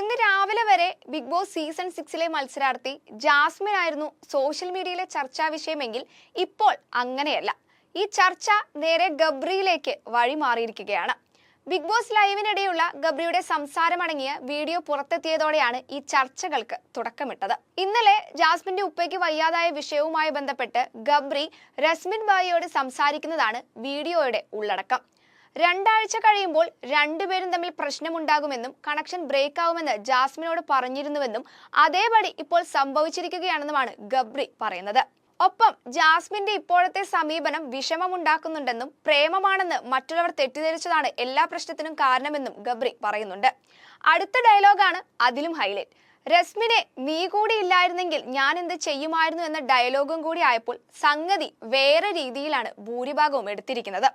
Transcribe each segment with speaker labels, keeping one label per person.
Speaker 1: ഇന്ന് രാവിലെ വരെ ബിഗ് ബോസ് സീസൺ 6 മത്സരാർത്ഥി ജാസ്മിൻ ആയിരുന്നു സോഷ്യൽ മീഡിയയിലെ ചർച്ചാ വിഷയമെങ്കിൽ ഇപ്പോൾ അങ്ങനെയല്ല. ഈ ചർച്ച നേരെ ഗബ്രിയിലേക്ക് വഴിമാറിയിരിക്കുകയാണ്. ബിഗ് ബോസ് ലൈവിനിടെയുള്ള ഗബ്രിയുടെ സംസാരമടങ്ങിയ വീഡിയോ പുറത്തെത്തിയതോടെയാണ് ഈ ചർച്ചകൾക്ക് തുടക്കമിട്ടത്. ഇന്നലെ ജാസ്മിന്റെ ഉപ്പയ്ക്ക് വയ്യാതായ വിഷയവുമായി ബന്ധപ്പെട്ട് ഗബ്രി രസ്മിൻ ബായിയോട് സംസാരിക്കുന്നതാണ് വീഡിയോയുടെ ഉള്ളടക്കം. 2 ആഴ്ച കഴിയുമ്പോൾ രണ്ടുപേരും തമ്മിൽ പ്രശ്നമുണ്ടാകുമെന്നും കണക്ഷൻ ബ്രേക്ക് ആവുമെന്ന് ജാസ്മിനോട് പറഞ്ഞിരുന്നുവെന്നും അതേപടി ഇപ്പോൾ സംഭവിച്ചിരിക്കുകയാണെന്നുമാണ് ഗബ്രി പറയുന്നത്. ഒപ്പം ജാസ്മിന്റെ ഇപ്പോഴത്തെ സമീപനം വിഷമമുണ്ടാക്കുന്നുണ്ടെന്നും പ്രേമമാണെന്ന് മറ്റുള്ളവർ തെറ്റിദ്ധരിച്ചതാണ് എല്ലാ പ്രശ്നത്തിനും കാരണമെന്നും ഗബ്രി പറയുന്നുണ്ട്. അടുത്ത ഡയലോഗാണ് അതിലും ഹൈലൈറ്റ്. രസ്മിനെ നീ കൂടി ഇല്ലായിരുന്നെങ്കിൽ ഞാൻ എന്ത് ചെയ്യുമായിരുന്നു എന്ന ഡയലോഗും കൂടി ആയപ്പോൾ സംഗതി വേറെ രീതിയിലാണ് ഭൂരിഭാഗവും എടുത്തിരിക്കുന്നത്.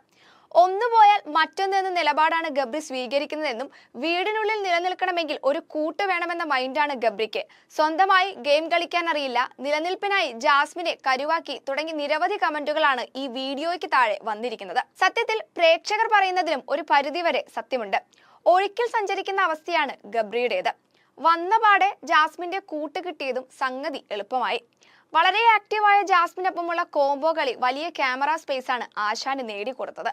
Speaker 1: ഒന്നു പോയാൽ മറ്റൊന്നെന്ന നിലപാടാണ് ഗബ്രി സ്വീകരിക്കുന്നതെന്നും വീടിനുള്ളിൽ നിലനിൽക്കണമെങ്കിൽ ഒരു കൂട്ട് വേണമെന്ന മൈൻഡാണ് ഗബ്രിക്ക്. സ്വന്തമായി ഗെയിം കളിക്കാൻ അറിയില്ല, നിലനിൽപ്പിനായി ജാസ്മിനെ കരുവാക്കി തുടങ്ങി നിരവധി കമന്റുകളാണ് ഈ വീഡിയോയ്ക്ക് താഴെ വന്നിരിക്കുന്നത്. സത്യത്തിൽ പ്രേക്ഷകർ പറയുന്നതിലും ഒരു പരിധിവരെ സത്യമുണ്ട്. ഒഴുക്കിൽ സഞ്ചരിക്കുന്ന അവസ്ഥയാണ് ഗബ്രിയുടേത്. വന്നപാടെ ജാസ്മിന്റെ കൂട്ട് കിട്ടിയതും സംഗതി എളുപ്പമായി. വളരെ ആക്റ്റീവായ ജാസ്മിനൊപ്പമുള്ള കോംബോ കളി വലിയ ക്യാമറ സ്പേസാണ് ആശാന് നേടിക്കൊടുത്തത്.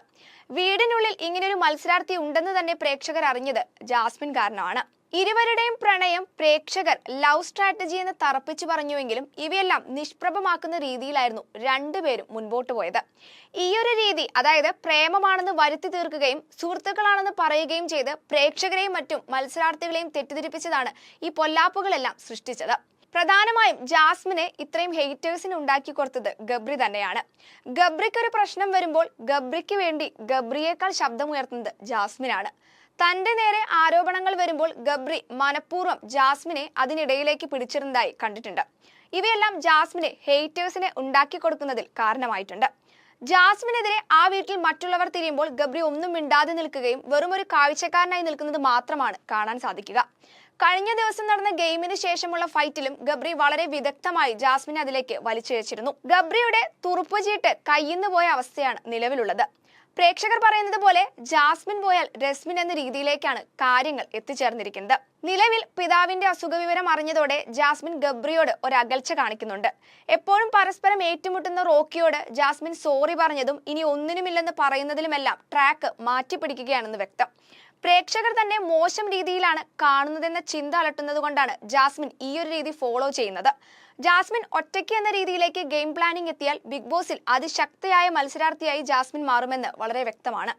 Speaker 1: വീടിനുള്ളിൽ ഇങ്ങനെയൊരു മത്സരാർത്ഥി ഉണ്ടെന്ന് തന്നെ പ്രേക്ഷകർ അറിഞ്ഞത് ജാസ്മിൻ കാരണമാണ്. ഇരുവരുടെയും പ്രണയം പ്രേക്ഷകർ ലവ് സ്ട്രാറ്റജി എന്ന് തറപ്പിച്ചു പറഞ്ഞുവെങ്കിലും ഇവയെല്ലാം നിഷ്പ്രഭമാക്കുന്ന രീതിയിലായിരുന്നു രണ്ടുപേരും മുൻപോട്ട് പോയത്. ഈയൊരു രീതി, അതായത് പ്രേമമാണെന്ന് വരുത്തി തീർക്കുകയും സുഹൃത്തുക്കളാണെന്ന് പറയുകയും ചെയ്ത് പ്രേക്ഷകരെയും മറ്റും മത്സരാർത്ഥികളെയും തെറ്റിദ്ധരിപ്പിച്ചതാണ് ഈ പൊല്ലാപ്പുകളെല്ലാം സൃഷ്ടിച്ചത്. പ്രധാനമായും ജാസ്മിനെ ഇത്രയും ഹെയ്റ്റേഴ്സിന് ഉണ്ടാക്കി കൊടുത്തത് ഗബ്രി തന്നെയാണ്. ഗബ്രിക്ക് ഒരു പ്രശ്നം വരുമ്പോൾ ഗബ്രിക്ക് വേണ്ടി ഗബ്രിയേക്കാൾ ശബ്ദമുയർത്തുന്നത് ജാസ്മിനാണ്. തന്റെ നേരെ ആരോപണങ്ങൾ വരുമ്പോൾ ഗബ്രി മനഃപൂർവ്വം ജാസ്മിനെ അതിനിടയിലേക്ക് പിടിച്ചിരുന്നതായി കണ്ടിട്ടുണ്ട്. ഇവയെല്ലാം ജാസ്മിനെ ഹെയ്റ്റേഴ്സിനെ ഉണ്ടാക്കി കൊടുക്കുന്നതിൽ കാരണമായിട്ടുണ്ട്. ജാസ്മിനെതിരെ ആ വീട്ടിൽ മറ്റുള്ളവർ തിരിയുമ്പോൾ ഗബ്രി ഒന്നും മിണ്ടാതെ നിൽക്കുകയും വെറും ഒരു കാഴ്ചക്കാരനായി നിൽക്കുന്നത് മാത്രമാണ് കാണാൻ സാധിക്കുക. കഴിഞ്ഞ ദിവസം നടന്ന ഗെയിമിന് ശേഷമുള്ള ഫൈറ്റിലും ഗബ്രി വളരെ വിദഗ്ധമായി ജാസ്മിനെ അതിലേക്ക് വലിച്ചിഴച്ചിരുന്നു. ഗബ്രിയുടെ തുറുപ്പുചീട്ട് കയ്യിന്ന് പോയ അവസ്ഥയാണ് നിലവിലുള്ളത്. പ്രേക്ഷകർ പറയുന്നത് പോലെ ജാസ്മിൻ പോയാൽ രസ്മിൻ എന്ന രീതിയിലേക്കാണ് കാര്യങ്ങൾ എത്തിച്ചേർന്നിരിക്കുന്നത്. നിലവിൽ പിതാവിന്റെ അസുഖവിവരം അറിഞ്ഞതോടെ ജാസ്മിൻ ഗബ്രിയോട് ഒരു അകൽച്ച കാണിക്കുന്നുണ്ട്. എപ്പോഴും പരസ്പരം ഏറ്റുമുട്ടുന്ന റോക്കിയോട് ജാസ്മിൻ സോറി പറഞ്ഞതും ഇനി ഒന്നിനുമില്ലെന്ന് പറയുന്നതിലുമെല്ലാം ട്രാക്ക് മാറ്റിപ്പിടിക്കുകയാണെന്ന് വ്യക്തം. പ്രേക്ഷകർ തന്നെ മോശം രീതിയിലാണ് കാണുന്നതെന്ന ചിന്ത അലട്ടുന്നത് കൊണ്ടാണ് ജാസ്മിൻ ഈ ഒരു രീതി ഫോളോ ചെയ്യുന്നത്. ജാസ്മിൻ ഒറ്റയ്ക്ക് എന്ന രീതിയിലേക്ക് ഗെയിം പ്ലാനിംഗ് എത്തിയാൽ ബിഗ് ബോസിൽ അതിശക്തയായ മത്സരാർത്ഥിയായി ജാസ്മിൻ മാറുമെന്ന് വളരെ വ്യക്തമാണ്.